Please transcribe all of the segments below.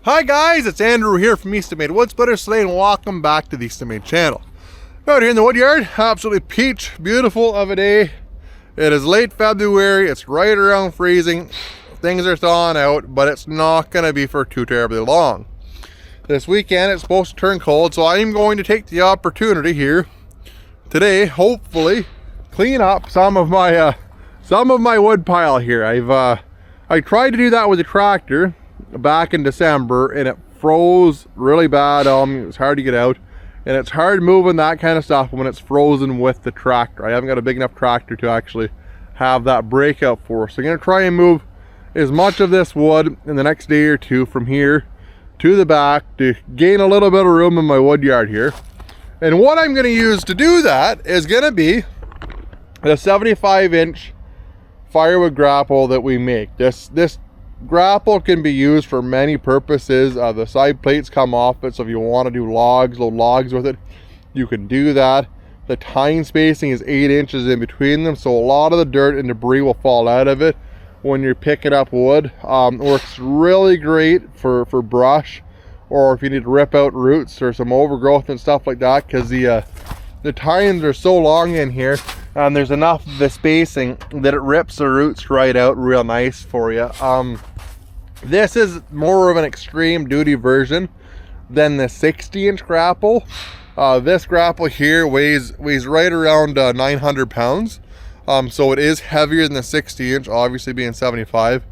Hi guys, it's Andrew here from Eastonmade Wood Splitters today, and welcome back to the Eastonmade channel. Out here in the wood yard, absolutely peach beautiful of a day. It is late February, it's right around freezing. Things are thawing out, but it's not going to be for too terribly long. This weekend it's supposed to turn cold, so I'm going to take the opportunity here today, hopefully, clean up some of my wood pile here. I tried to do that with the tractor back in December and it froze really bad. It was hard to get out, and it's hard moving that kind of stuff when it's frozen with the tractor. I haven't got a big enough tractor to actually have that breakout for. So I'm going to try and move as much of this wood in the next day or two from here to the back to gain a little bit of room in my wood yard here. And what I'm going to use to do that is going to be the 75-inch firewood grapple that we make. This grapple can be used for many purposes. The side plates come off it, so if you want to do load logs with it, you can do that. The tine spacing is 8 inches in between them, so a lot of the dirt and debris will fall out of it when you're picking up wood. Works really great for brush, or if you need to rip out roots or some overgrowth and stuff like that, because the tines are so long in here, and there's enough of the spacing that it rips the roots right out real nice for you. This is more of an extreme duty version than the 60-inch grapple. This grapple here weighs right around 900 pounds. So it is heavier than the 60-inch, obviously being 75.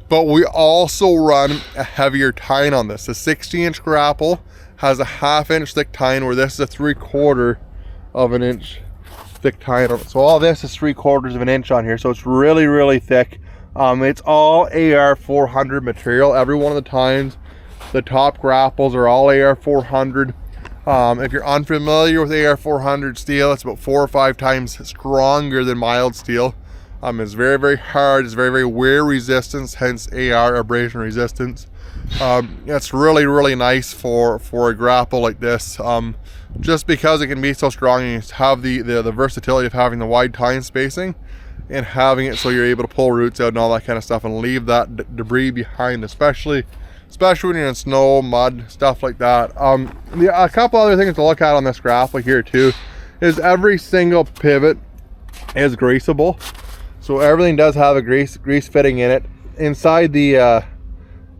But we also run a heavier tine on this. The 60-inch grapple has a 1/2 inch thick tine, where this is a 3/4 of an inch thick tine on it. So all this is 3/4 of an inch on here, so it's really thick. It's all AR 400 material. Every one of the tines, the top grapples are all AR 400. If you're unfamiliar with AR 400 steel, it's about 4 or 5 times stronger than mild steel. It's very hard. It's very wear resistance, hence AR, abrasion resistance. It's really nice for a grapple like this, just because it can be so strong, and you have the versatility of having the wide tine spacing and having it so you're able to pull roots out and all that kind of stuff and leave that debris behind, especially when you're in snow, mud, stuff like that. A couple other things to look at on this grapple here too is every single pivot is greaseable. So everything does have a grease fitting in it. Inside the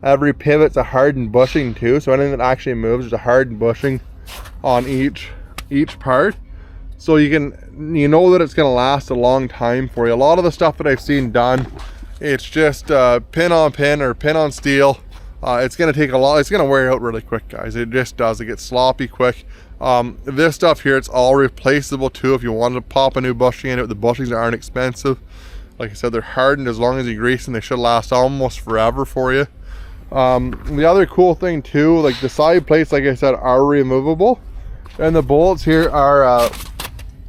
every pivot's a hardened bushing too, so anything that actually moves, there's a hardened bushing on each part, so you know that it's going to last a long time for you. A lot of the stuff that I've seen done, it's just pin on pin or pin on steel. It's going to take a lot. It's going to wear out really quick, guys. It just does. It gets sloppy quick. This stuff here, it's all replaceable too. If you wanted to pop a new bushing in it, the bushings aren't expensive. Like I said, they're hardened. As long as you grease them, they should last almost forever for you. The other cool thing too, like the side plates, like I said, are removable, and the bolts here are a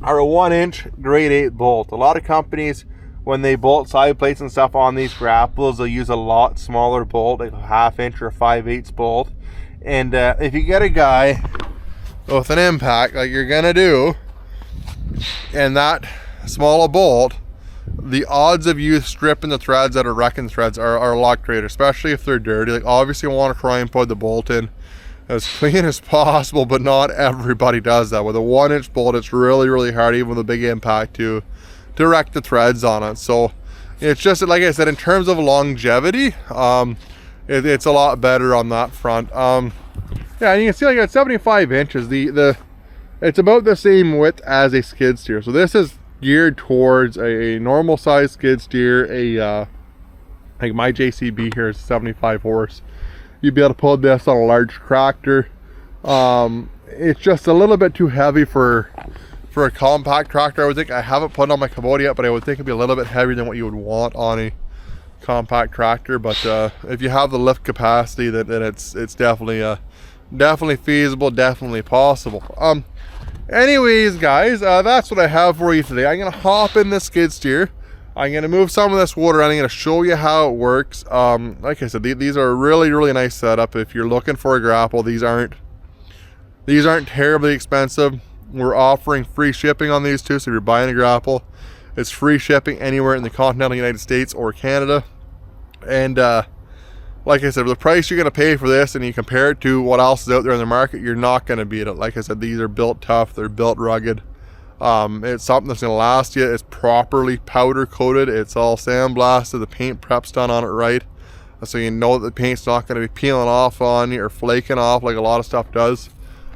1-inch grade 8 bolt. A lot of companies, when they bolt side plates and stuff on these grapples, they'll use a lot smaller bolt, like a 1/2 inch or a 5/8 bolt. And if you get a guy with an impact like you're gonna do, and that small a bolt, the odds of you stripping the threads out or wrecking threads are a lot greater, especially if they're dirty. Like, obviously you want to try and put the bolt in as clean as possible, but not everybody does that. With a 1-inch bolt, it's really hard, even with a big impact, to wreck the threads on it. So it's just, like I said, in terms of longevity, it's a lot better on that front. Yeah, and you can see, like, at 75 inches, it's about the same width as a skid steer. So this is geared towards a normal size skid steer. Like my JCB here is 75 horse. You'd be able to pull this on a large tractor. It's just a little bit too heavy for a compact tractor, I would think. I haven't put it on my Kubota yet, but I would think it'd be a little bit heavier than what you would want on a compact tractor. But if you have the lift capacity, then it's definitely feasible, definitely possible. Anyways, guys, that's what I have for you today. I'm gonna hop in this skid steer. I'm gonna move some of this water and I'm gonna show you how it works. Like I said, these are a really nice setup. If you're looking for a grapple, these aren't terribly expensive. We're offering free shipping on these too, so if you're buying a grapple, it's free shipping anywhere in the continental United States or Canada. And like I said, the price you're going to pay for this and you compare it to what else is out there in the market, you're not going to beat it. Like I said, these are built tough, they're built rugged. It's something that's going to last you. It's properly powder coated, it's all sandblasted, the paint prep's done on it right, so you know that the paint's not going to be peeling off on you or flaking off like a lot of stuff does.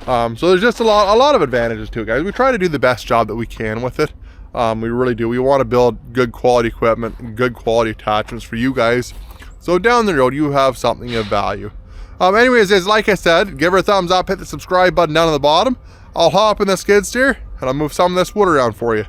So there's just a lot of advantages to it, guys. We try to do the best job that we can with it. We really do. We want to build good quality equipment and good quality attachments for you guys, so down the road you have something of value. Anyways, guys, like I said, give her a thumbs up, hit the subscribe button down on the bottom. I'll hop in the skid steer and I'll move some of this wood around for you.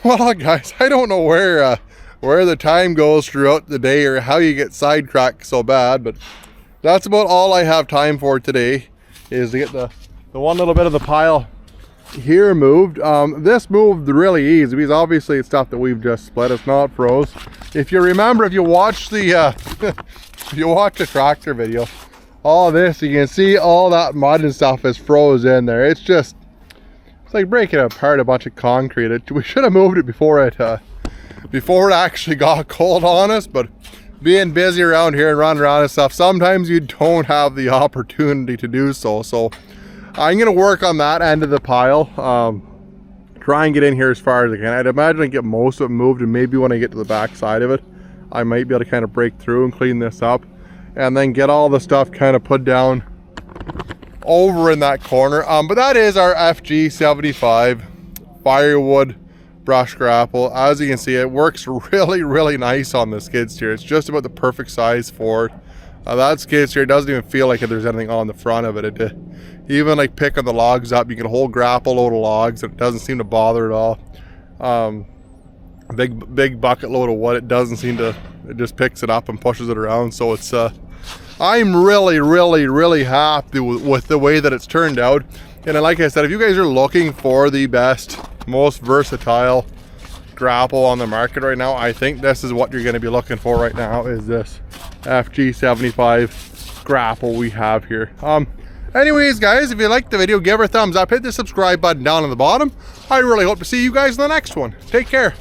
Well, guys, I don't know where the time goes throughout the day or how you get sidetracked so bad, but that's about all I have time for today, is to get the one little bit of the pile here moved. This moved really easy because obviously it's stuff that we've just split. It's not froze. If you remember, if you watch the if you watch the tractor video, all this, you can see all that mud and stuff is froze in there. It's like breaking apart a bunch of concrete. We should have moved it before it actually got cold on us, but being busy around here and running around and stuff, sometimes you don't have the opportunity to do so. So I'm gonna work on that end of the pile, try and get in here as far as I can. I'd imagine I get most of it moved, and maybe when I get to the back side of it, I might be able to kind of break through and clean this up, and then get all the stuff kind of put down over in that corner. But that is our FG-75 firewood brush grapple. As you can see, it works really nice on the skid steer. It's just about the perfect size for it. That skid steer doesn't even feel like there's anything on the front of it. Even like picking the logs up, you can hold grapple load of logs and it doesn't seem to bother at all. Big bucket load of wood, it doesn't seem to, it just picks it up and pushes it around. So it's I'm really happy with the way that it's turned out. And like I said, if you guys are looking for the best, most versatile grapple on the market right now, I think this is what you're going to be looking for right now, is this FG-75 grapple we have here. Anyways, guys, if you liked the video, give her a thumbs up, hit the subscribe button down on the bottom. I really hope to see you guys in the next one. Take care.